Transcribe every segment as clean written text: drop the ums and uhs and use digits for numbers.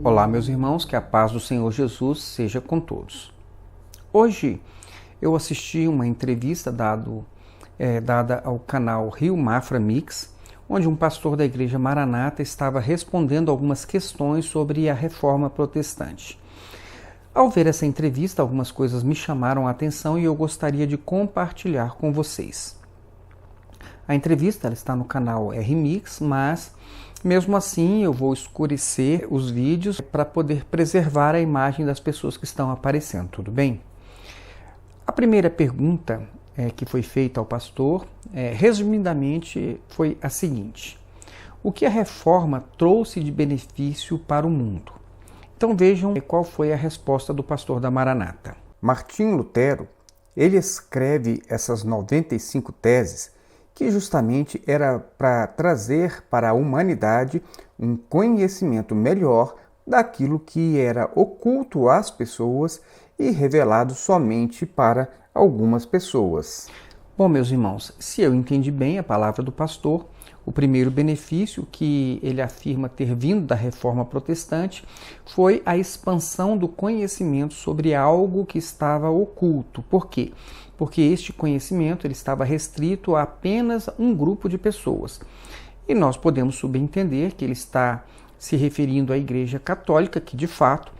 Olá, meus irmãos, que a paz do Senhor Jesus seja com todos. Hoje eu assisti uma entrevista dada ao canal Rio Mafra Mix, onde um pastor da Igreja Maranata estava respondendo algumas questões sobre a Reforma Protestante. Ao ver essa entrevista, algumas coisas me chamaram a atenção e eu gostaria de compartilhar com vocês. A entrevista ela está no canal RMix, mas mesmo assim eu vou escurecer os vídeos para poder preservar a imagem das pessoas que estão aparecendo, tudo bem? A primeira pergunta que foi feita ao pastor, resumidamente, foi a seguinte: o que a reforma trouxe de benefício para o mundo? Então vejam qual foi a resposta do pastor da Maranata. Martinho Lutero, ele escreve essas 95 teses que justamente era para trazer para a humanidade um conhecimento melhor daquilo que era oculto às pessoas e revelado somente para algumas pessoas. Bom, meus irmãos, se eu entendi bem a palavra do pastor, o primeiro benefício que ele afirma ter vindo da Reforma Protestante foi a expansão do conhecimento sobre algo que estava oculto. Por quê? Porque este conhecimento ele estava restrito a apenas um grupo de pessoas. E nós podemos subentender que ele está se referindo à Igreja Católica, que de fato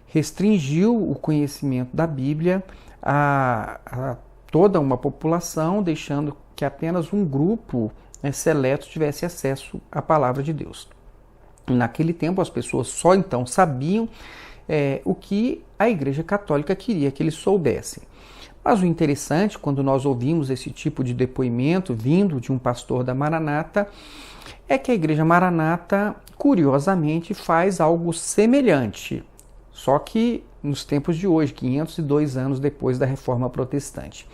restringiu o conhecimento da Bíblia a toda uma população, deixando que apenas um grupo seleto tivesse acesso à palavra de Deus. Naquele tempo as pessoas só então sabiam o que a Igreja Católica queria que eles soubessem. Mas o interessante, quando nós ouvimos esse tipo de depoimento vindo de um pastor da Maranata, é que a Igreja Maranata, curiosamente, faz algo semelhante, só que nos tempos de hoje, 502 anos depois da Reforma Protestante.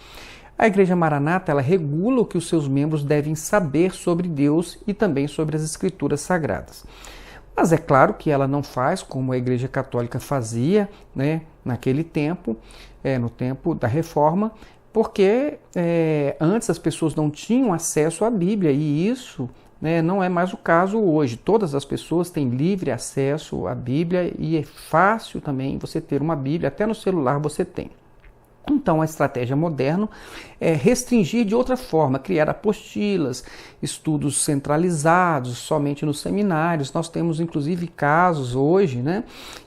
A Igreja Maranata ela regula o que os seus membros devem saber sobre Deus e também sobre as Escrituras Sagradas. Mas é claro que ela não faz como a Igreja Católica fazia, naquele tempo, no tempo da Reforma, porque antes as pessoas não tinham acesso à Bíblia e isso não é mais o caso hoje. Todas as pessoas têm livre acesso à Bíblia e é fácil também você ter uma Bíblia, até no celular você tem. Então, a estratégia moderna é restringir de outra forma, criar apostilas, estudos centralizados somente nos seminários. Nós temos, inclusive, casos hoje,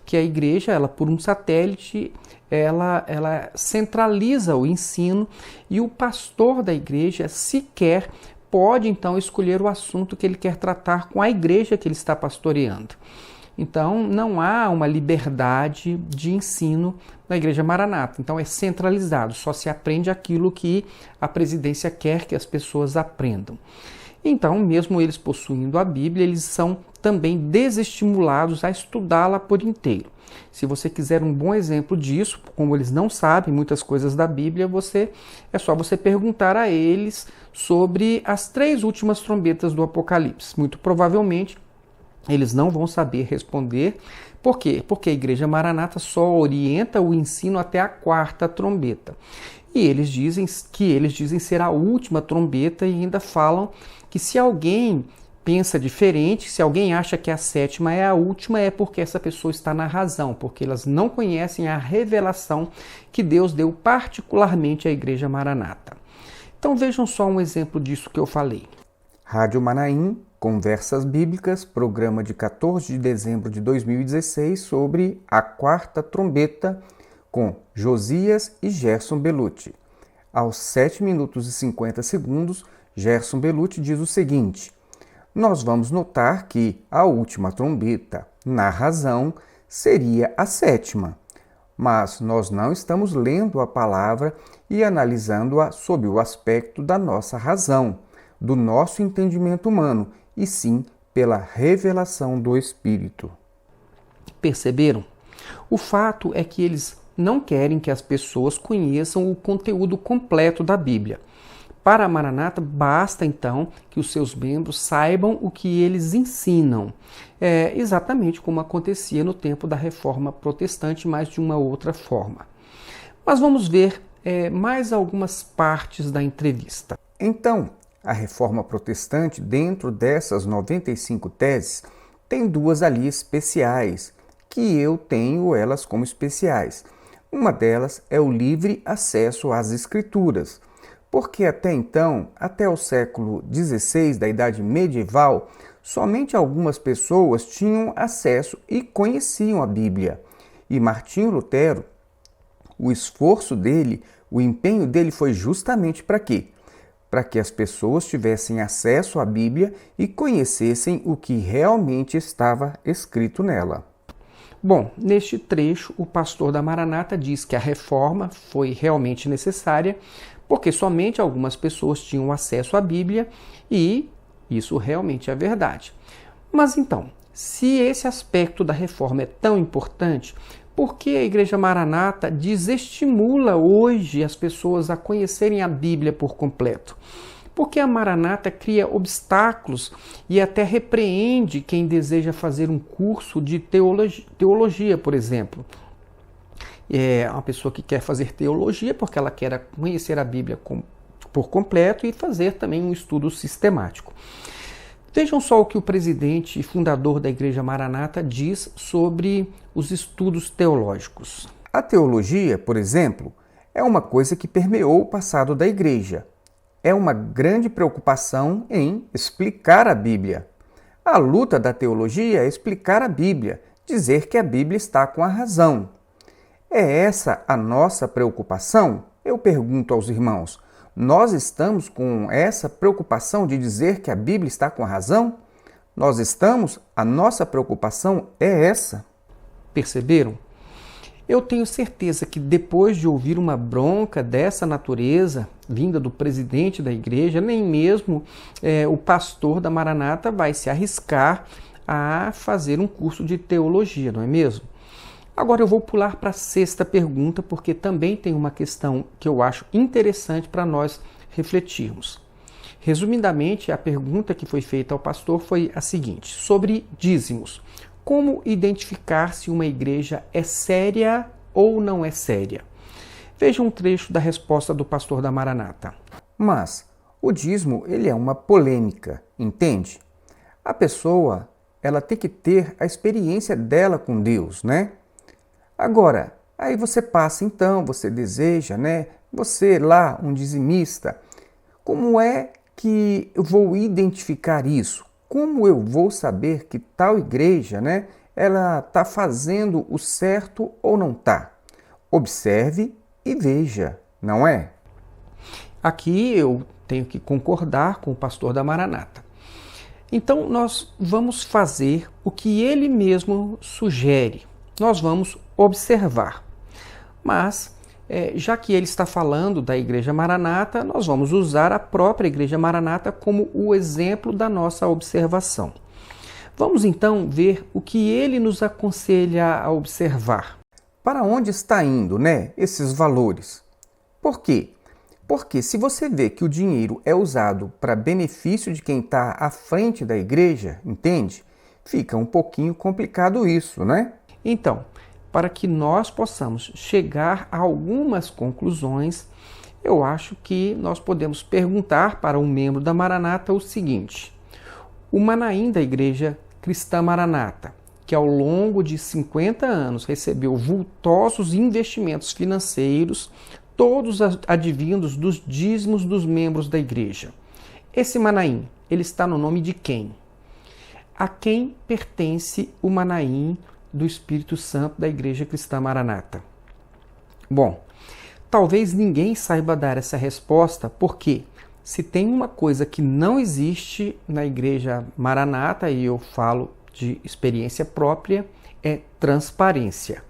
que a igreja, ela por um satélite, ela centraliza o ensino e o pastor da igreja sequer pode, então, escolher o assunto que ele quer tratar com a igreja que ele está pastoreando. Então, não há uma liberdade de ensino na Igreja Maranata. Então, é centralizado, só se aprende aquilo que a presidência quer que as pessoas aprendam. Então, mesmo eles possuindo a Bíblia, eles são também desestimulados a estudá-la por inteiro. Se você quiser um bom exemplo disso, como eles não sabem muitas coisas da Bíblia, é só você perguntar a eles sobre as 3 últimas trombetas do Apocalipse. Muito provavelmente, eles não vão saber responder. Por quê? Porque a Igreja Maranata só orienta o ensino até a 4ª trombeta. E eles dizem ser a última trombeta e ainda falam que se alguém pensa diferente, se alguém acha que a 7ª é a última, é porque essa pessoa está na razão, porque elas não conhecem a revelação que Deus deu particularmente à Igreja Maranata. Então vejam só um exemplo disso que eu falei. Rádio Manaim, Conversas Bíblicas, programa de 14 de dezembro de 2016 sobre a 4ª trombeta com Josias e Gerson Belutti. Aos 7 minutos e 50 segundos, Gerson Belutti diz o seguinte: nós vamos notar que a última trombeta, na razão, seria a 7ª, mas nós não estamos lendo a palavra e analisando-a sob o aspecto da nossa razão, do nosso entendimento humano, e sim pela revelação do Espírito. Perceberam? O fato é que eles não querem que as pessoas conheçam o conteúdo completo da Bíblia. Para a Maranata, basta então que os seus membros saibam o que eles ensinam. Exatamente como acontecia no tempo da Reforma Protestante, mas de uma outra forma. Mas vamos ver mais algumas partes da entrevista. Então, a Reforma Protestante, dentro dessas 95 teses, tem 2 ali especiais, que eu tenho elas como especiais. Uma delas é o livre acesso às Escrituras, porque até então, até o século XVI da Idade Medieval, somente algumas pessoas tinham acesso e conheciam a Bíblia. E Martinho Lutero, o esforço dele, o empenho dele foi justamente para quê? Para que as pessoas tivessem acesso à Bíblia e conhecessem o que realmente estava escrito nela. Bom, neste trecho, o pastor da Maranata diz que a reforma foi realmente necessária porque somente algumas pessoas tinham acesso à Bíblia e isso realmente é verdade. Mas então, se esse aspecto da reforma é tão importante, por que a Igreja Maranata desestimula hoje as pessoas a conhecerem a Bíblia por completo? Porque a Maranata cria obstáculos e até repreende quem deseja fazer um curso de teologia, por exemplo. É uma pessoa que quer fazer teologia porque ela quer conhecer a Bíblia por completo e fazer também um estudo sistemático. Vejam só o que o presidente e fundador da Igreja Maranata diz sobre os estudos teológicos. A teologia, por exemplo, é uma coisa que permeou o passado da Igreja. É uma grande preocupação em explicar a Bíblia. A luta da teologia é explicar a Bíblia, dizer que a Bíblia está com a razão. É essa a nossa preocupação? Eu pergunto aos irmãos. Nós estamos com essa preocupação de dizer que a Bíblia está com a razão? Nós estamos? A nossa preocupação é essa. Perceberam? Eu tenho certeza que depois de ouvir uma bronca dessa natureza, vinda do presidente da igreja, nem mesmo o pastor da Maranata vai se arriscar a fazer um curso de teologia, não é mesmo? Agora eu vou pular para a sexta pergunta, porque também tem uma questão que eu acho interessante para nós refletirmos. Resumidamente, a pergunta que foi feita ao pastor foi a seguinte, sobre dízimos. Como identificar se uma igreja é séria ou não é séria? Veja um trecho da resposta do pastor da Maranata. Mas o dízimo, ele é uma polêmica, entende? A pessoa, ela tem que ter a experiência dela com Deus, né? Agora, aí você passa então, você deseja, né? Você lá, um dizimista, como é que eu vou identificar isso? Como eu vou saber que tal igreja, né, ela está fazendo o certo ou não está? Observe e veja, não é? Aqui eu tenho que concordar com o pastor da Maranata. Então nós vamos fazer o que ele mesmo sugere. Nós vamos observar. Mas, já que ele está falando da Igreja Maranata, nós vamos usar a própria Igreja Maranata como o exemplo da nossa observação. Vamos então ver o que ele nos aconselha a observar. Para onde está indo, né, esses valores? Por quê? Porque se você vê que o dinheiro é usado para benefício de quem está à frente da igreja, entende? Fica um pouquinho complicado isso, né? Então, para que nós possamos chegar a algumas conclusões, eu acho que nós podemos perguntar para um membro da Maranata o seguinte: o Manaim da Igreja Cristã Maranata, que ao longo de 50 anos recebeu vultosos investimentos financeiros, todos advindos dos dízimos dos membros da igreja. Esse Manaim, ele está no nome de quem? A quem pertence o Manaim do Espírito Santo da Igreja Cristã Maranata? Bom, talvez ninguém saiba dar essa resposta, porque se tem uma coisa que não existe na Igreja Maranata, e eu falo de experiência própria, é transparência.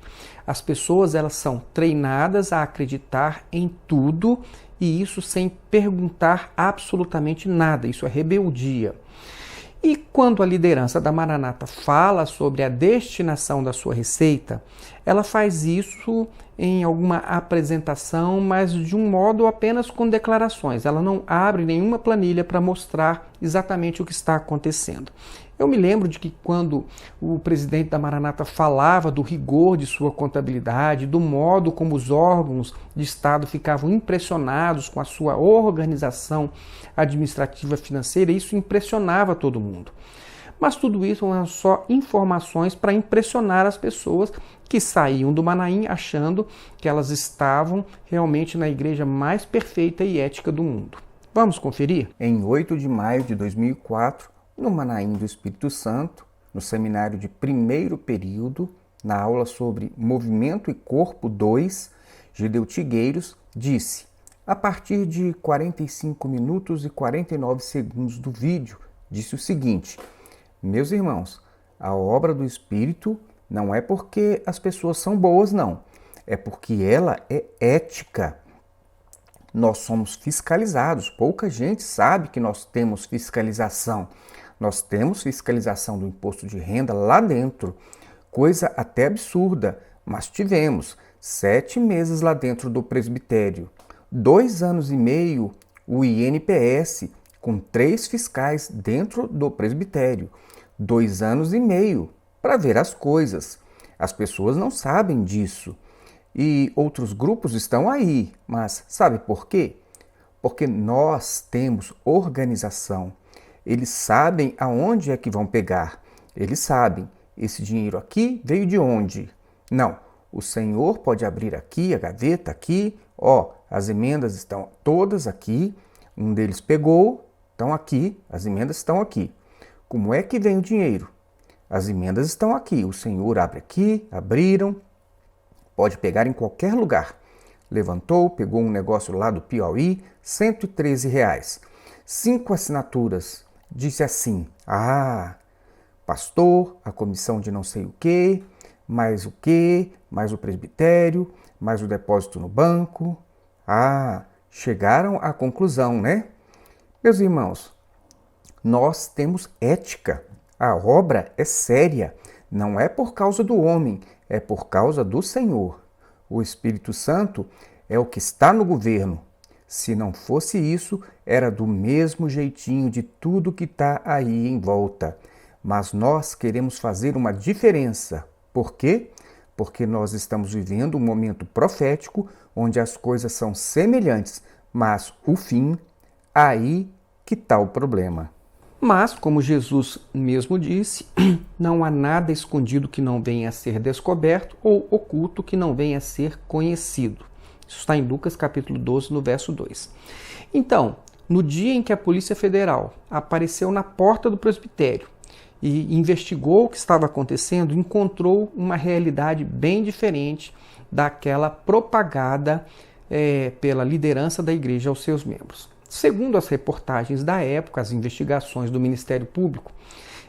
As pessoas, elas são treinadas a acreditar em tudo, e isso sem perguntar absolutamente nada. Isso é rebeldia. E quando a liderança da Maranata fala sobre a destinação da sua receita, ela faz isso em alguma apresentação, mas de um modo apenas com declarações. Ela não abre nenhuma planilha para mostrar exatamente o que está acontecendo. Eu me lembro de que quando o presidente da Maranata falava do rigor de sua contabilidade, do modo como os órgãos de Estado ficavam impressionados com a sua organização administrativa financeira, isso impressionava todo mundo. Mas tudo isso eram só informações para impressionar as pessoas que saíam do Manaim achando que elas estavam realmente na igreja mais perfeita e ética do mundo. Vamos conferir? Em 8 de maio de 2004, no Manaim do Espírito Santo, no seminário de primeiro período, na aula sobre Movimento e Corpo 2, Gedeu Tigueiros disse, a partir de 45 minutos e 49 segundos do vídeo, disse o seguinte: meus irmãos, a obra do Espírito não é porque as pessoas são boas, não. É porque ela é ética. Nós somos fiscalizados. Pouca gente sabe que nós temos fiscalização. Nós temos fiscalização do imposto de renda lá dentro. Coisa até absurda, mas tivemos 7 meses lá dentro do presbitério. 2 anos e meio o INPS, com 3 fiscais dentro do presbitério. 2 anos e meio para ver as coisas. As pessoas não sabem disso. E outros grupos estão aí, mas sabe por quê? Porque nós temos organização. Eles sabem aonde é que vão pegar. Eles sabem, esse dinheiro aqui veio de onde? Não, o Senhor pode abrir aqui, a gaveta aqui, ó, as emendas estão todas aqui, um deles pegou, estão aqui, as emendas estão aqui. Como é que vem o dinheiro? As emendas estão aqui, o Senhor abre aqui, abriram, pode pegar em qualquer lugar. Levantou, pegou um negócio lá do Piauí, R$ 113. 5 assinaturas. Disse assim, pastor, a comissão de não sei o quê, mais o presbitério, mais o depósito no banco. Chegaram à conclusão, né? Meus irmãos, nós temos ética. A obra é séria. Não é por causa do homem, é por causa do Senhor. O Espírito Santo é o que está no governo. Se não fosse isso, era do mesmo jeitinho de tudo que está aí em volta. Mas nós queremos fazer uma diferença. Por quê? Porque nós estamos vivendo um momento profético onde as coisas são semelhantes, mas o fim, aí que está o problema. Mas, como Jesus mesmo disse, não há nada escondido que não venha a ser descoberto ou oculto que não venha a ser conhecido. Isso está em Lucas capítulo 12, no verso 2. Então, no dia em que a Polícia Federal apareceu na porta do presbitério e investigou o que estava acontecendo, encontrou uma realidade bem diferente daquela propagada pela liderança da igreja aos seus membros. Segundo as reportagens da época, as investigações do Ministério Público,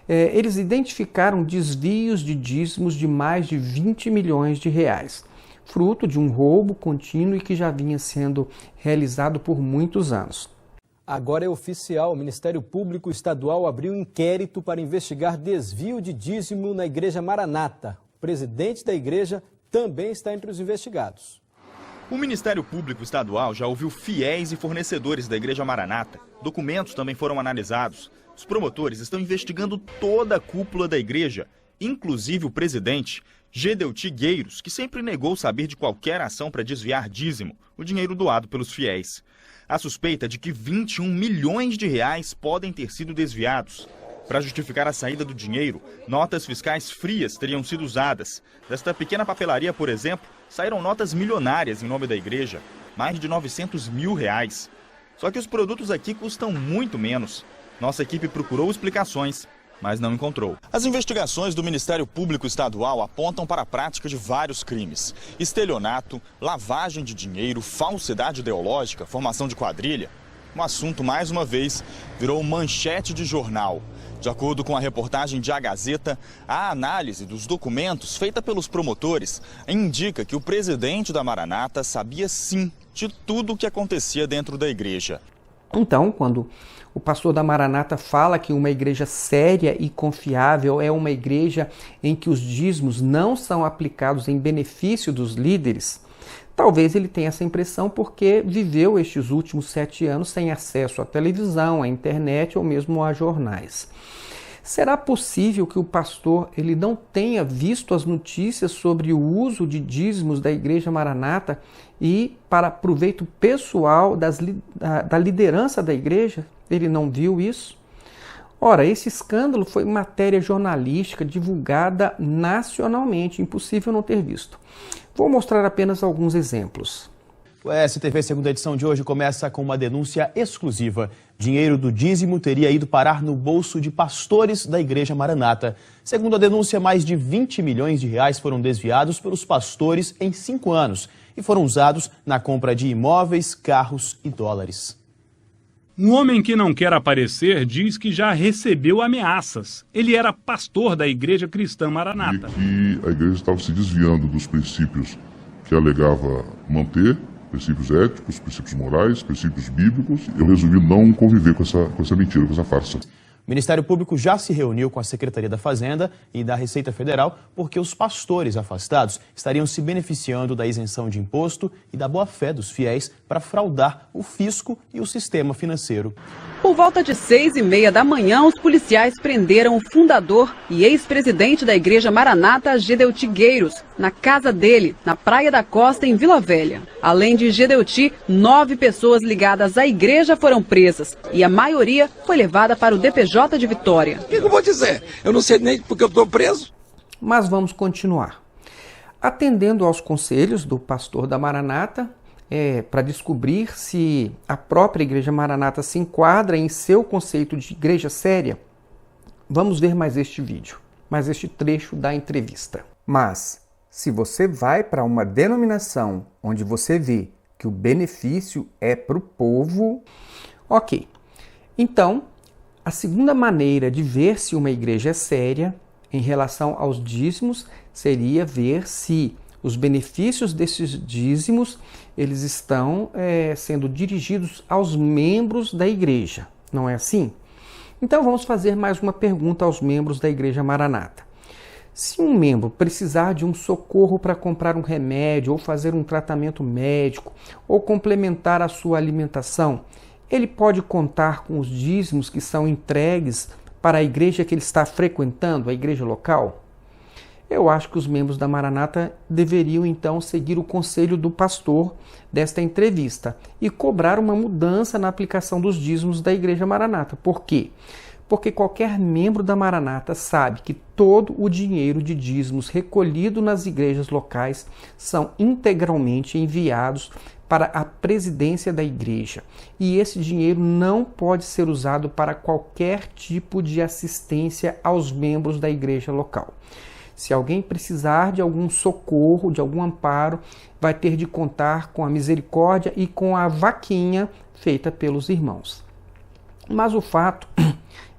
eles identificaram desvios de dízimos de mais de 20 milhões de reais, fruto de um roubo contínuo e que já vinha sendo realizado por muitos anos. Agora é oficial, o Ministério Público Estadual abriu um inquérito para investigar desvio de dízimo na Igreja Maranata. O presidente da igreja também está entre os investigados. O Ministério Público Estadual já ouviu fiéis e fornecedores da Igreja Maranata. Documentos também foram analisados. Os promotores estão investigando toda a cúpula da igreja, inclusive o presidente, Gedeu Tigueiros, que sempre negou saber de qualquer ação para desviar dízimo, o dinheiro doado pelos fiéis. A suspeita é de que 21 milhões de reais podem ter sido desviados. Para justificar a saída do dinheiro, notas fiscais frias teriam sido usadas. Desta pequena papelaria, por exemplo, saíram notas milionárias em nome da igreja, mais de 900 mil reais. Só que os produtos aqui custam muito menos. Nossa equipe procurou explicações, mas não encontrou. As investigações do Ministério Público Estadual apontam para a prática de vários crimes: estelionato, lavagem de dinheiro, falsidade ideológica, formação de quadrilha. O assunto, mais uma vez, virou manchete de jornal. De acordo com a reportagem de A Gazeta, a análise dos documentos feita pelos promotores indica que o presidente da Maranata sabia sim de tudo o que acontecia dentro da igreja. Então, quando o pastor da Maranata fala que uma igreja séria e confiável é uma igreja em que os dízimos não são aplicados em benefício dos líderes, talvez ele tenha essa impressão porque viveu estes últimos 7 anos sem acesso à televisão, à internet ou mesmo a jornais. Será possível que o pastor ele não tenha visto as notícias sobre o uso de dízimos da Igreja Maranata e para proveito pessoal da liderança da igreja? Ele não viu isso? Ora, esse escândalo foi matéria jornalística divulgada nacionalmente, impossível não ter visto. Vou mostrar apenas alguns exemplos. O STV Segunda Edição de hoje começa com uma denúncia exclusiva. Dinheiro do dízimo teria ido parar no bolso de pastores da Igreja Maranata. Segundo a denúncia, mais de 20 milhões de reais foram desviados pelos pastores em 5 anos e foram usados na compra de imóveis, carros e dólares. Um homem que não quer aparecer diz que já recebeu ameaças. Ele era pastor da Igreja Cristã Maranata. E que a igreja estava se desviando dos princípios que alegava manter, princípios éticos, princípios morais, princípios bíblicos. Eu resolvi não conviver com essa mentira, com essa farsa. O Ministério Público já se reuniu com a Secretaria da Fazenda e da Receita Federal porque os pastores afastados estariam se beneficiando da isenção de imposto e da boa-fé dos fiéis para fraudar o fisco e o sistema financeiro. Por volta de 6h30 da manhã, os policiais prenderam o fundador e ex-presidente da Igreja Maranata, Gedeuti Gueiros, na casa dele, na Praia da Costa, em Vila Velha. Além de Gedeuti, 9 pessoas ligadas à igreja foram presas e a maioria foi levada para o DPJ de Vitória. O que eu vou dizer? Eu não sei nem porque eu estou preso. Mas vamos continuar. Atendendo aos conselhos do pastor da Maranata, para descobrir se a própria Igreja Maranata se enquadra em seu conceito de igreja séria, vamos ver mais este vídeo, mais este trecho da entrevista. Mas, se você vai para uma denominação onde você vê que o benefício é para o povo... Ok, então, a segunda maneira de ver se uma igreja é séria em relação aos dízimos seria ver se os benefícios desses dízimos eles estão sendo dirigidos aos membros da igreja, não é assim? Então vamos fazer mais uma pergunta aos membros da Igreja Maranata. Se um membro precisar de um socorro para comprar um remédio ou fazer um tratamento médico ou complementar a sua alimentação, ele pode contar com os dízimos que são entregues para a igreja que ele está frequentando, a igreja local? Eu acho que os membros da Maranata deveriam então seguir o conselho do pastor desta entrevista e cobrar uma mudança na aplicação dos dízimos da Igreja Maranata. Por quê? Porque qualquer membro da Maranata sabe que todo o dinheiro de dízimos recolhido nas igrejas locais são integralmente enviados para a presidência da igreja. E esse dinheiro não pode ser usado para qualquer tipo de assistência aos membros da igreja local. Se alguém precisar de algum socorro, de algum amparo, vai ter de contar com a misericórdia e com a vaquinha feita pelos irmãos. Mas o fato,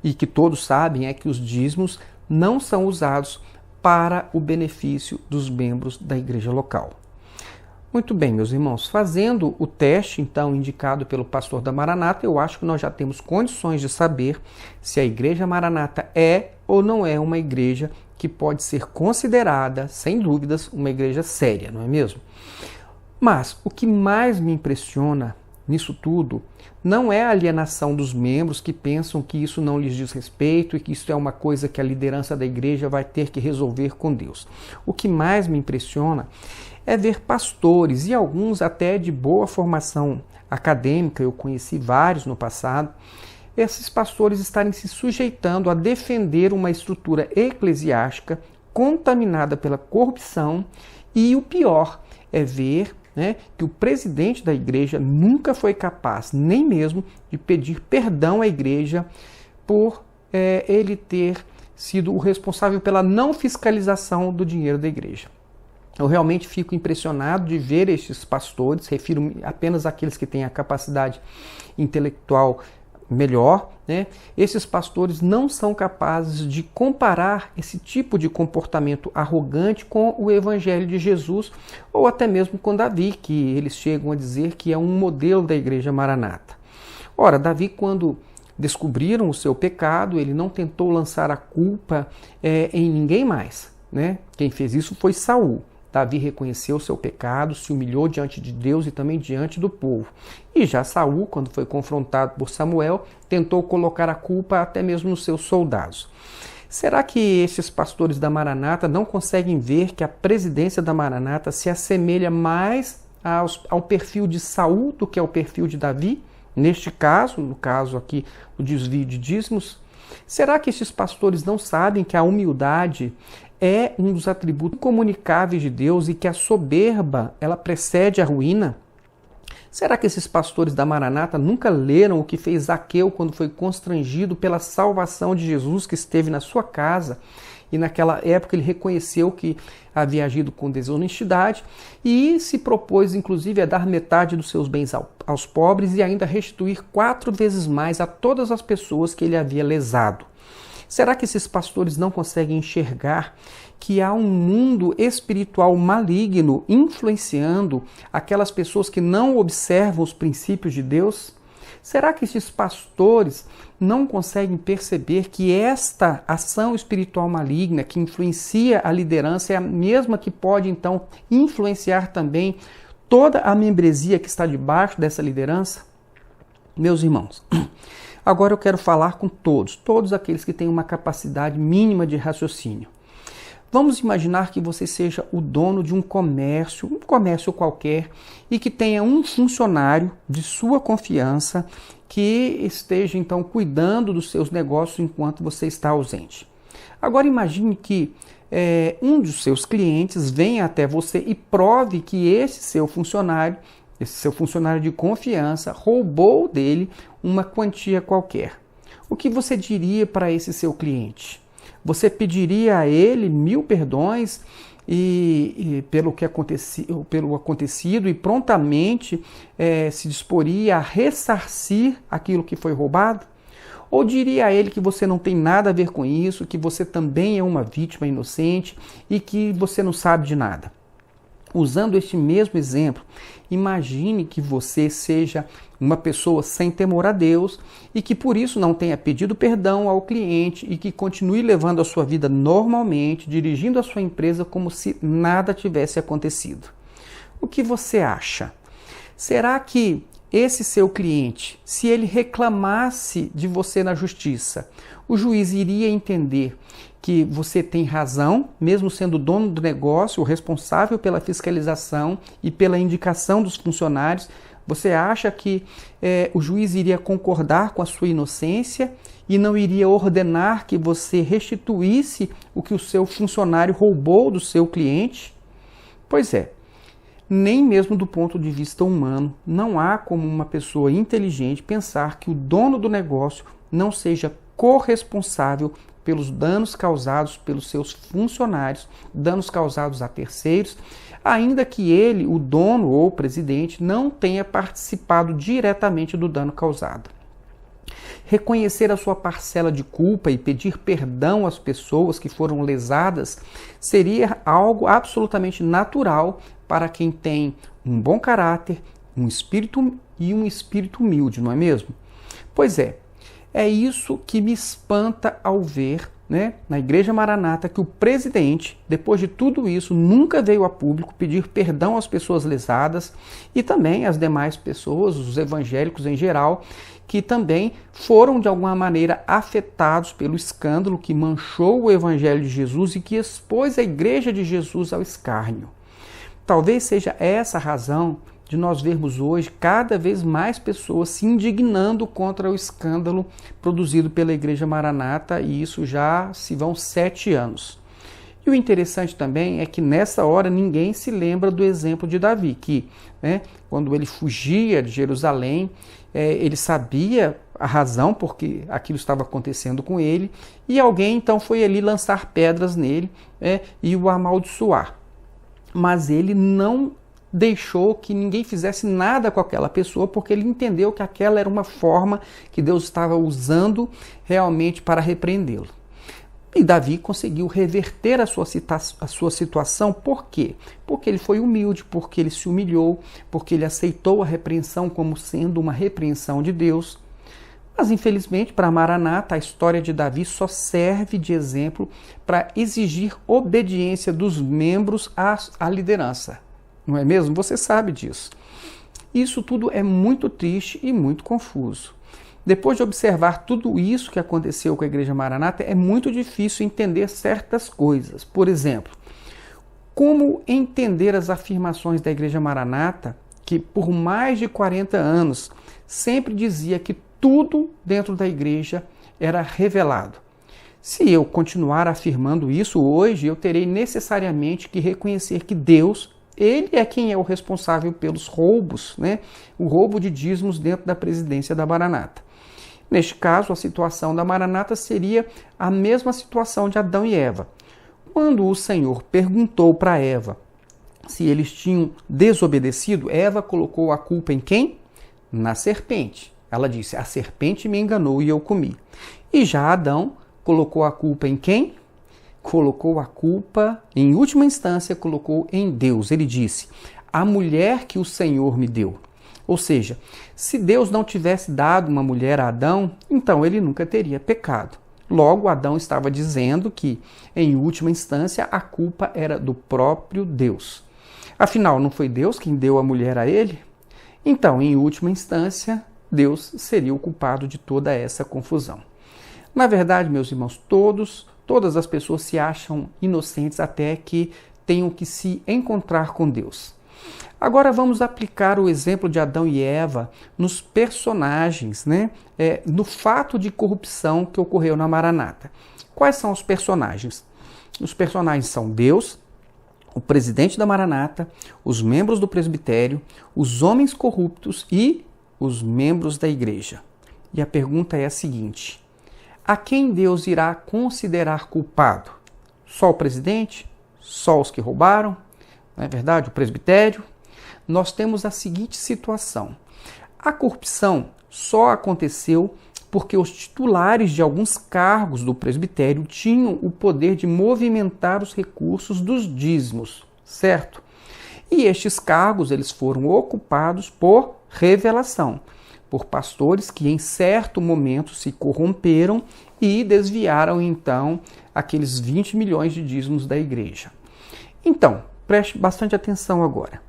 e que todos sabem, é que os dízimos não são usados para o benefício dos membros da igreja local. Muito bem, meus irmãos, fazendo o teste, então, indicado pelo pastor da Maranata, eu acho que nós já temos condições de saber se a Igreja Maranata é ou não é uma igreja que pode ser considerada, sem dúvidas, uma igreja séria, não é mesmo? Mas o que mais me impressiona nisso tudo não é a alienação dos membros que pensam que isso não lhes diz respeito e que isso é uma coisa que a liderança da igreja vai ter que resolver com Deus. O que mais me impressiona é ver pastores, e alguns até de boa formação acadêmica, eu conheci vários no passado, esses pastores estarem se sujeitando a defender uma estrutura eclesiástica contaminada pela corrupção, e o pior é ver que o presidente da igreja nunca foi capaz nem mesmo de pedir perdão à igreja por ele ter sido o responsável pela não fiscalização do dinheiro da igreja. Eu realmente fico impressionado de ver estes pastores, refiro apenas àqueles que têm a capacidade intelectual melhor, Esses pastores não são capazes de comparar esse tipo de comportamento arrogante com o Evangelho de Jesus, ou até mesmo com Davi, que eles chegam a dizer que é um modelo da Igreja Maranata. Ora, Davi, quando descobriram o seu pecado, ele não tentou lançar a culpa em ninguém mais, Quem fez isso foi Saul. Davi reconheceu o seu pecado, se humilhou diante de Deus e também diante do povo. E já Saul, quando foi confrontado por Samuel, tentou colocar a culpa até mesmo nos seus soldados. Será que esses pastores da Maranata não conseguem ver que a presidência da Maranata se assemelha mais ao perfil de Saul do que ao perfil de Davi? Neste caso, no caso aqui, o desvio de dízimos. Será que esses pastores não sabem que a humildade é um dos atributos incomunicáveis de Deus e que a soberba, ela precede a ruína? Será que esses pastores da Maranata nunca leram o que fez Zaqueu quando foi constrangido pela salvação de Jesus que esteve na sua casa? E naquela época ele reconheceu que havia agido com desonestidade e se propôs, inclusive, a dar metade dos seus bens aos pobres e ainda restituir 4 vezes mais a todas as pessoas que ele havia lesado. Será que esses pastores não conseguem enxergar que há um mundo espiritual maligno influenciando aquelas pessoas que não observam os princípios de Deus? Será que esses pastores não conseguem perceber que esta ação espiritual maligna que influencia a liderança é a mesma que pode, então, influenciar também toda a membresia que está debaixo dessa liderança? Meus irmãos, agora eu quero falar com todos aqueles que têm uma capacidade mínima de raciocínio. Vamos imaginar que você seja o dono de um comércio qualquer, e que tenha um funcionário de sua confiança que esteja então cuidando dos seus negócios enquanto você está ausente. Agora imagine que um dos seus clientes venha até você e prove que esse seu funcionário de confiança roubou dele uma quantia qualquer. O que você diria para esse seu cliente? Você pediria a ele 1000 perdões pelo acontecido e prontamente se disporia a ressarcir aquilo que foi roubado? Ou diria a ele que você não tem nada a ver com isso, que você também é uma vítima inocente e que você não sabe de nada? Usando este mesmo exemplo, imagine que você seja uma pessoa sem temor a Deus e que por isso não tenha pedido perdão ao cliente e que continue levando a sua vida normalmente, dirigindo a sua empresa como se nada tivesse acontecido. O que você acha? Será que esse seu cliente, se ele reclamasse de você na justiça, o juiz iria entender que você tem razão, mesmo sendo dono do negócio, o responsável pela fiscalização e pela indicação dos funcionários? Você acha que o juiz iria concordar com a sua inocência e não iria ordenar que você restituísse o que o seu funcionário roubou do seu cliente? Pois é, nem mesmo do ponto de vista humano, não há como uma pessoa inteligente pensar que o dono do negócio não seja corresponsável pelos danos causados pelos seus funcionários, danos causados a terceiros, ainda que ele, o dono ou o presidente, não tenha participado diretamente do dano causado. Reconhecer a sua parcela de culpa e pedir perdão às pessoas que foram lesadas seria algo absolutamente natural para quem tem um bom caráter, um espírito humilde, não é mesmo? Pois é isso que me espanta ao ver, na Igreja Maranata, que o presidente, depois de tudo isso, nunca veio a público pedir perdão às pessoas lesadas e também às demais pessoas, os evangélicos em geral, que também foram de alguma maneira afetados pelo escândalo que manchou o Evangelho de Jesus e que expôs a Igreja de Jesus ao escárnio. Talvez seja essa a razão de nós vermos hoje cada vez mais pessoas se indignando contra o escândalo produzido pela Igreja Maranata, e isso já se vão 7 anos. E o interessante também é que nessa hora ninguém se lembra do exemplo de Davi, que quando ele fugia de Jerusalém, ele sabia a razão porque aquilo estava acontecendo com ele, e alguém então foi ali lançar pedras nele e o amaldiçoar. Mas ele não deixou que ninguém fizesse nada com aquela pessoa, porque ele entendeu que aquela era uma forma que Deus estava usando realmente para repreendê-lo. E Davi conseguiu reverter a sua situação. Por quê? Porque ele foi humilde, porque ele se humilhou, porque ele aceitou a repreensão como sendo uma repreensão de Deus. Mas, infelizmente, para Maranata, a história de Davi só serve de exemplo para exigir obediência dos membros à liderança. Não é mesmo? Você sabe disso. Isso tudo é muito triste e muito confuso. Depois de observar tudo isso que aconteceu com a Igreja Maranata, é muito difícil entender certas coisas. Por exemplo, como entender as afirmações da Igreja Maranata, que por mais de 40 anos sempre dizia que tudo dentro da igreja era revelado. Se eu continuar afirmando isso hoje, eu terei necessariamente que reconhecer que Deus, Ele é quem é o responsável pelos roubos, né? O roubo de dízimos dentro da presidência da Maranata. Neste caso, a situação da Maranata seria a mesma situação de Adão e Eva. Quando o Senhor perguntou para Eva se eles tinham desobedecido, Eva colocou a culpa em quem? Na serpente. Ela disse, a serpente me enganou e eu comi. E já Adão colocou a culpa em quem? Colocou a culpa, em última instância, colocou em Deus. Ele disse, a mulher que o Senhor me deu. Ou seja, se Deus não tivesse dado uma mulher a Adão, então ele nunca teria pecado. Logo, Adão estava dizendo que, em última instância, a culpa era do próprio Deus. Afinal, não foi Deus quem deu a mulher a ele? Então, em última instância, Deus seria o culpado de toda essa confusão. Na verdade, meus irmãos, todas as pessoas se acham inocentes até que tenham que se encontrar com Deus. Agora vamos aplicar o exemplo de Adão e Eva nos personagens, no fato de corrupção que ocorreu na Maranata. Quais são os personagens? Os personagens são Deus, o presidente da Maranata, os membros do presbitério, os homens corruptos e os membros da igreja. E a pergunta é a seguinte: a quem Deus irá considerar culpado? Só o presidente? Só os que roubaram? Não é verdade? O presbitério? Nós temos a seguinte situação. A corrupção só aconteceu porque os titulares de alguns cargos do presbitério tinham o poder de movimentar os recursos dos dízimos, certo? E estes cargos eles foram ocupados por revelação, por pastores que em certo momento se corromperam e desviaram então aqueles 20 milhões de dízimos da igreja. Então, preste bastante atenção agora.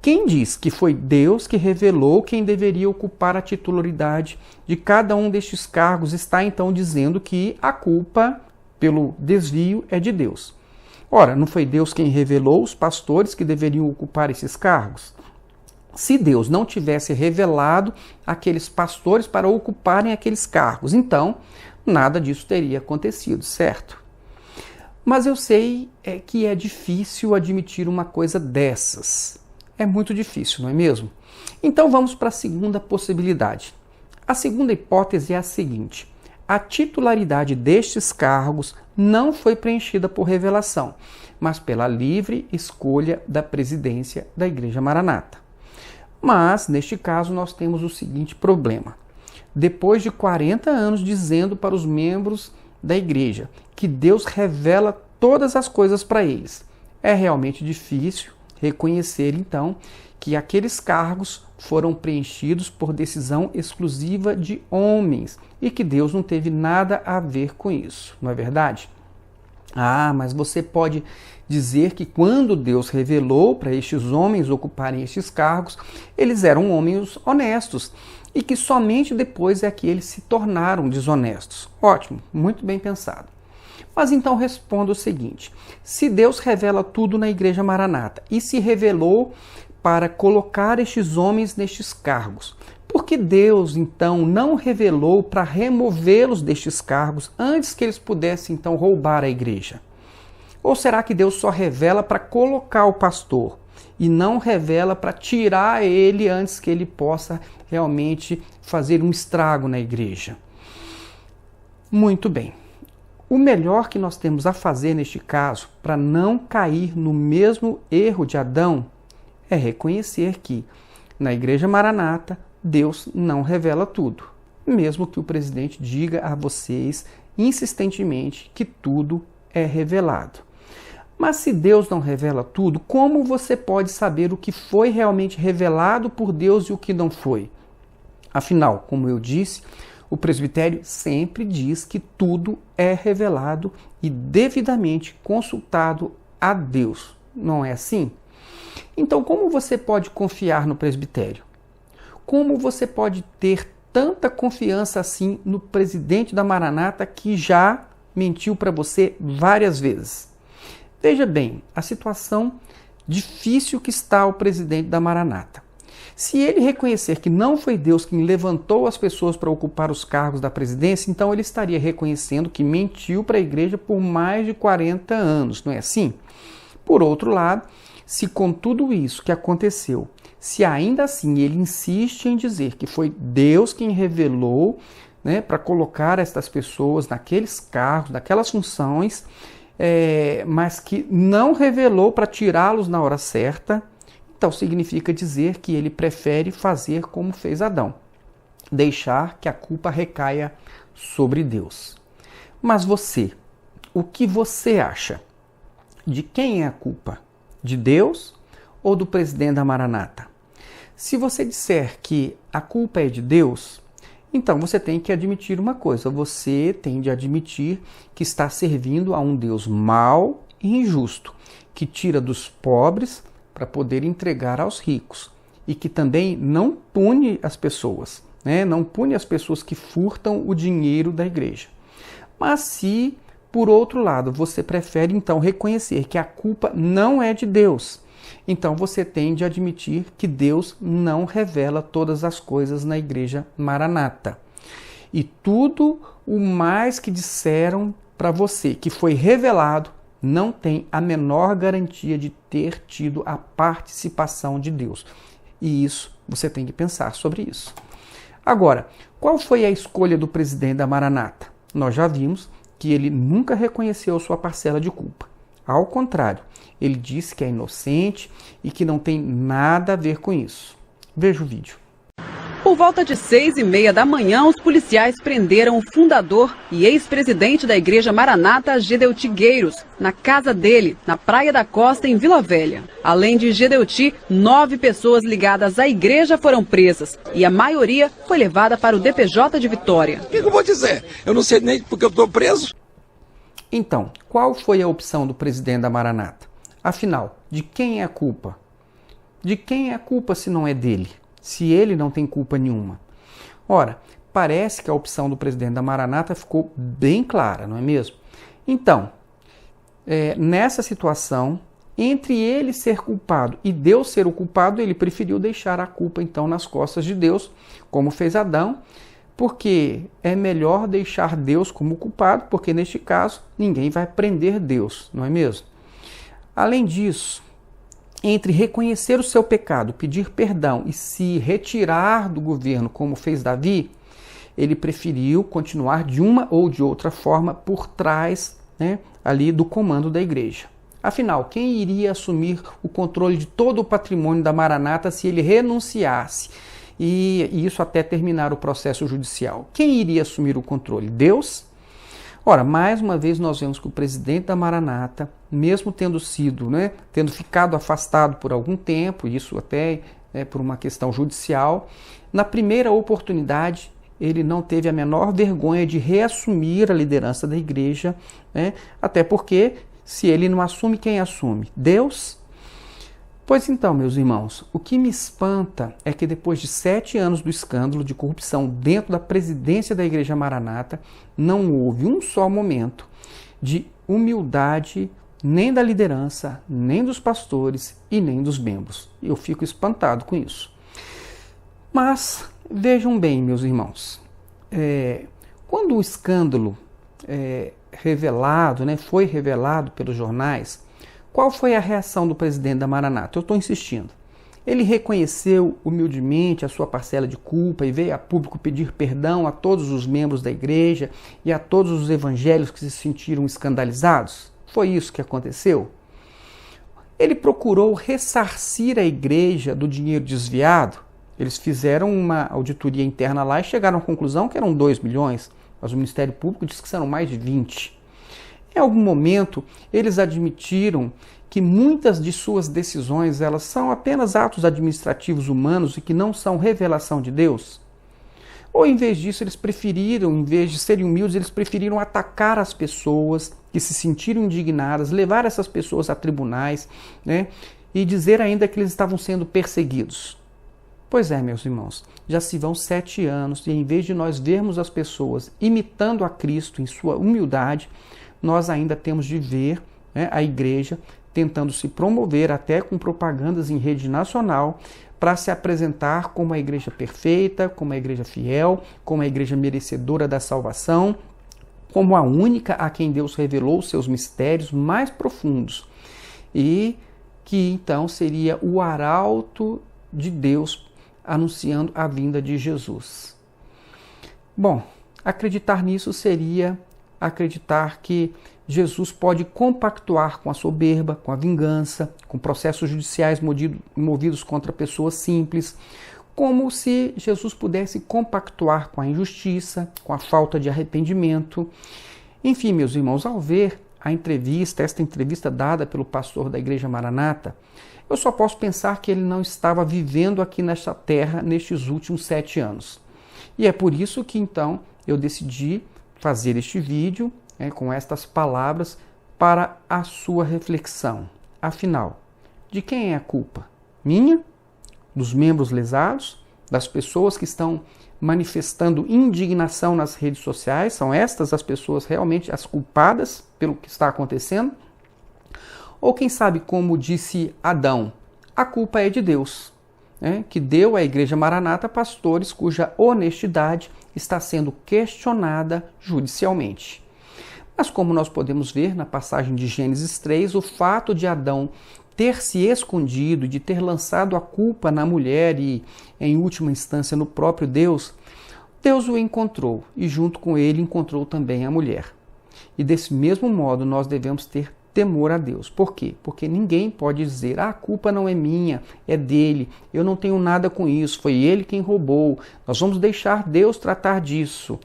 Quem diz que foi Deus que revelou quem deveria ocupar a titularidade de cada um destes cargos está então dizendo que a culpa pelo desvio é de Deus. Ora, não foi Deus quem revelou os pastores que deveriam ocupar esses cargos? Se Deus não tivesse revelado aqueles pastores para ocuparem aqueles cargos, então nada disso teria acontecido, certo? Mas eu sei que é difícil admitir uma coisa dessas. É muito difícil, não é mesmo? Então vamos para a segunda possibilidade. A segunda hipótese é a seguinte: a titularidade destes cargos não foi preenchida por revelação, mas pela livre escolha da presidência da Igreja Maranata. Mas, neste caso, nós temos o seguinte problema. Depois de 40 anos dizendo para os membros da igreja que Deus revela todas as coisas para eles, é realmente difícil reconhecer, então, que aqueles cargos foram preenchidos por decisão exclusiva de homens e que Deus não teve nada a ver com isso, não é verdade? Ah, mas você pode dizer que quando Deus revelou para estes homens ocuparem estes cargos, eles eram homens honestos e que somente depois é que eles se tornaram desonestos. Ótimo, muito bem pensado. Mas então responda o seguinte: se Deus revela tudo na Igreja Maranata e se revelou para colocar estes homens nestes cargos, por que Deus então não revelou para removê-los destes cargos antes que eles pudessem então roubar a igreja? Ou será que Deus só revela para colocar o pastor e não revela para tirar ele antes que ele possa realmente fazer um estrago na igreja? Muito bem. O melhor que nós temos a fazer neste caso, para não cair no mesmo erro de Adão, é reconhecer que, na Igreja Maranata, Deus não revela tudo, mesmo que o presidente diga a vocês insistentemente que tudo é revelado. Mas se Deus não revela tudo, como você pode saber o que foi realmente revelado por Deus e o que não foi? Afinal, como eu disse, o presbitério sempre diz que tudo é revelado e devidamente consultado a Deus. Não é assim? Então, como você pode confiar no presbitério? Como você pode ter tanta confiança assim no presidente da Maranata que já mentiu para você várias vezes? Veja bem a situação difícil que está o presidente da Maranata. Se ele reconhecer que não foi Deus quem levantou as pessoas para ocupar os cargos da presidência, então ele estaria reconhecendo que mentiu para a igreja por mais de 40 anos, não é assim? Por outro lado, se com tudo isso que aconteceu, se ainda assim ele insiste em dizer que foi Deus quem revelou, né, para colocar estas pessoas naqueles cargos, naquelas funções, mas que não revelou para tirá-los na hora certa, então significa dizer que ele prefere fazer como fez Adão, deixar que a culpa recaia sobre Deus. Mas você, o que você acha? De quem é a culpa? De Deus ou do presidente da Maranata? Se você disser que a culpa é de Deus, então você tem que admitir uma coisa, você tem de admitir que está servindo a um Deus mau e injusto, que tira dos pobres para poder entregar aos ricos e que também não pune as pessoas, né? Não pune as pessoas que furtam o dinheiro da igreja. Mas se, por outro lado, você prefere então reconhecer que a culpa não é de Deus, então você tem de admitir que Deus não revela todas as coisas na igreja Maranata. E tudo o mais que disseram para você que foi revelado não tem a menor garantia de ter tido a participação de Deus. E isso, você tem que pensar sobre isso. Agora, qual foi a escolha do presidente da Maranata? Nós já vimos que ele nunca reconheceu sua parcela de culpa. Ao contrário, ele disse que é inocente e que não tem nada a ver com isso. Veja o vídeo. Por volta de 6h30 da manhã, os policiais prenderam o fundador e ex-presidente da Igreja Maranata, Gedeuti Gueiros, na casa dele, na Praia da Costa, em Vila Velha. Além de Gedeuti, 9 pessoas ligadas à igreja foram presas e a maioria foi levada para o DPJ de Vitória. O que eu vou dizer? Eu não sei nem porque eu estou preso. Então, qual foi a opção do presidente da Maranata? Afinal, de quem é a culpa? De quem é a culpa se não é dele? Se ele não tem culpa nenhuma? Ora, parece que a opção do presidente da Maranata ficou bem clara, não é mesmo? Então, nessa situação, entre ele ser culpado e Deus ser o culpado, ele preferiu deixar a culpa então nas costas de Deus, como fez Adão, porque é melhor deixar Deus como culpado, porque neste caso ninguém vai prender Deus, não é mesmo? Além disso, entre reconhecer o seu pecado, pedir perdão e se retirar do governo, como fez Davi, ele preferiu continuar de uma ou de outra forma por trás, né, ali do comando da igreja. Afinal, quem iria assumir o controle de todo o patrimônio da Maranata se ele renunciasse? E isso até terminar o processo judicial. Quem iria assumir o controle? Deus? Ora, mais uma vez nós vemos que o presidente da Maranata, mesmo tendo ficado afastado por algum tempo, isso até por uma questão judicial, na primeira oportunidade ele não teve a menor vergonha de reassumir a liderança da igreja, né? Até porque se ele não assume, quem assume? Deus? Pois então, meus irmãos, o que me espanta é que depois de 7 anos do escândalo de corrupção dentro da presidência da Igreja Maranata, não houve um só momento de humildade nem da liderança, nem dos pastores e nem dos membros. Eu fico espantado com isso. Mas vejam bem, meus irmãos, quando o escândalo foi revelado pelos jornais, qual foi a reação do presidente da Maranata? Eu estou insistindo. Ele reconheceu humildemente a sua parcela de culpa e veio a público pedir perdão a todos os membros da igreja e a todos os evangélicos que se sentiram escandalizados? Foi isso que aconteceu? Ele procurou ressarcir a igreja do dinheiro desviado? Eles fizeram uma auditoria interna lá e chegaram à conclusão que eram 2 milhões, mas o Ministério Público disse que eram mais de 20. Em algum momento, eles admitiram que muitas de suas decisões elas são apenas atos administrativos humanos e que não são revelação de Deus? Ou, em vez disso, eles preferiram, em vez de serem humildes, eles preferiram atacar as pessoas que se sentiram indignadas, levar essas pessoas a tribunais, né, e dizer ainda que eles estavam sendo perseguidos? Pois é, meus irmãos, já se vão 7 anos e em vez de nós vermos as pessoas imitando a Cristo em sua humildade, nós ainda temos de ver, né, a igreja tentando se promover até com propagandas em rede nacional para se apresentar como a igreja perfeita, como a igreja fiel, como a igreja merecedora da salvação, como a única a quem Deus revelou os seus mistérios mais profundos, e que então seria o arauto de Deus anunciando a vinda de Jesus. Bom, acreditar nisso seria acreditar que Jesus pode compactuar com a soberba, com a vingança, com processos judiciais movidos contra pessoas simples, como se Jesus pudesse compactuar com a injustiça, com a falta de arrependimento. Enfim, meus irmãos, ao ver esta entrevista dada pelo pastor da Igreja Maranata, eu só posso pensar que ele não estava vivendo aqui nesta terra nestes últimos 7 anos. E é por isso que então eu decidi fazer este vídeo com estas palavras para a sua reflexão. Afinal, de quem é a culpa? Minha? Dos membros lesados? Das pessoas que estão manifestando indignação nas redes sociais? São estas as pessoas realmente as culpadas pelo que está acontecendo? Ou quem sabe, como disse Adão, a culpa é de Deus, que deu à Igreja Maranata pastores cuja honestidade está sendo questionada judicialmente. Mas como nós podemos ver na passagem de Gênesis 3, o fato de Adão ter se escondido, de ter lançado a culpa na mulher e, em última instância, no próprio Deus, Deus o encontrou e junto com ele encontrou também a mulher. E desse mesmo modo nós devemos ter temor a Deus. Por quê? Porque ninguém pode dizer, a culpa não é minha, é dele, eu não tenho nada com isso, foi ele quem roubou, nós vamos deixar Deus tratar disso.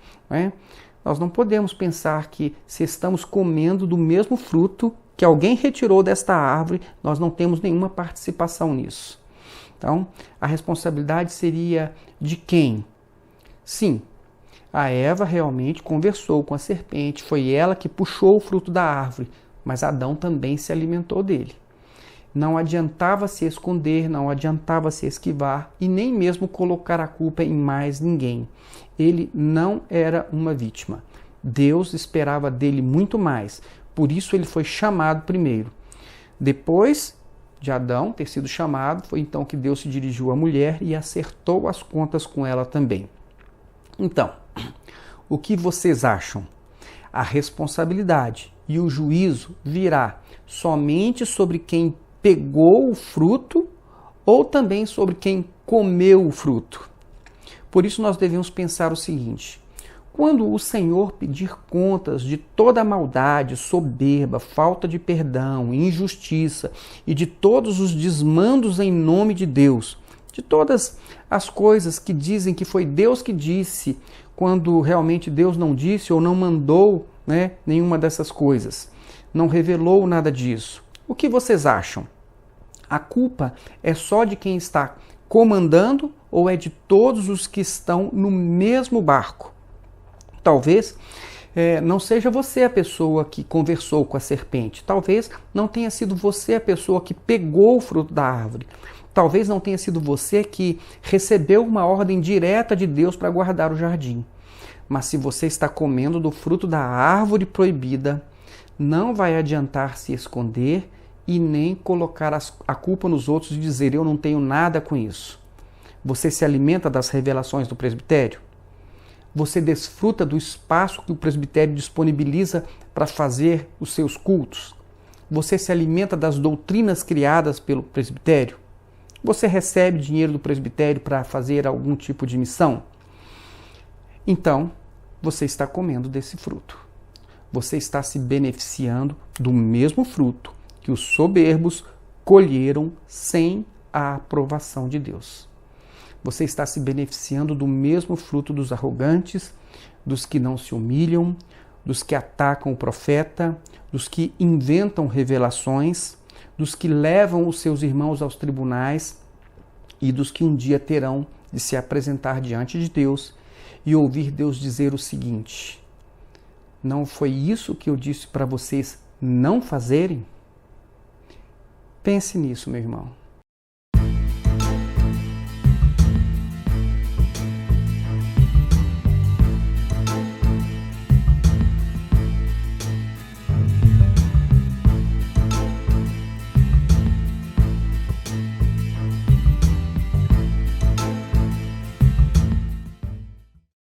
Nós não podemos pensar que se estamos comendo do mesmo fruto que alguém retirou desta árvore, nós não temos nenhuma participação nisso. Então, a responsabilidade seria de quem? Sim, a Eva realmente conversou com a serpente, foi ela que puxou o fruto da árvore, mas Adão também se alimentou dele. Não adiantava se esconder, não adiantava se esquivar e nem mesmo colocar a culpa em mais ninguém. Ele não era uma vítima. Deus esperava dele muito mais, por isso ele foi chamado primeiro. Depois de Adão ter sido chamado, foi então que Deus se dirigiu à mulher e acertou as contas com ela também. Então, o que vocês acham? A responsabilidade e o juízo virá somente sobre quem pegou o fruto ou também sobre quem comeu o fruto? Por isso nós devemos pensar o seguinte: quando o Senhor pedir contas de toda a maldade, soberba, falta de perdão, injustiça e de todos os desmandos em nome de Deus, de todas as coisas que dizem que foi Deus que disse, quando realmente Deus não disse ou não mandou nenhuma dessas coisas, não revelou nada disso, o que vocês acham? A culpa é só de quem está comandando ou é de todos os que estão no mesmo barco? Talvez não seja você a pessoa que conversou com a serpente. Talvez não tenha sido você a pessoa que pegou o fruto da árvore. Talvez não tenha sido você que recebeu uma ordem direta de Deus para guardar o jardim. Mas se você está comendo do fruto da árvore proibida, não vai adiantar se esconder e nem colocar a culpa nos outros e dizer, eu não tenho nada com isso. Você se alimenta das revelações do presbitério? Você desfruta do espaço que o presbitério disponibiliza para fazer os seus cultos? Você se alimenta das doutrinas criadas pelo presbitério? Você recebe dinheiro do presbitério para fazer algum tipo de missão? Então, você está comendo desse fruto. Você está se beneficiando do mesmo fruto que os soberbos colheram sem a aprovação de Deus. Você está se beneficiando do mesmo fruto dos arrogantes, dos que não se humilham, dos que atacam o profeta, dos que inventam revelações, dos que levam os seus irmãos aos tribunais e dos que um dia terão de se apresentar diante de Deus e ouvir Deus dizer o seguinte: não foi isso que eu disse para vocês não fazerem? Pense nisso, meu irmão.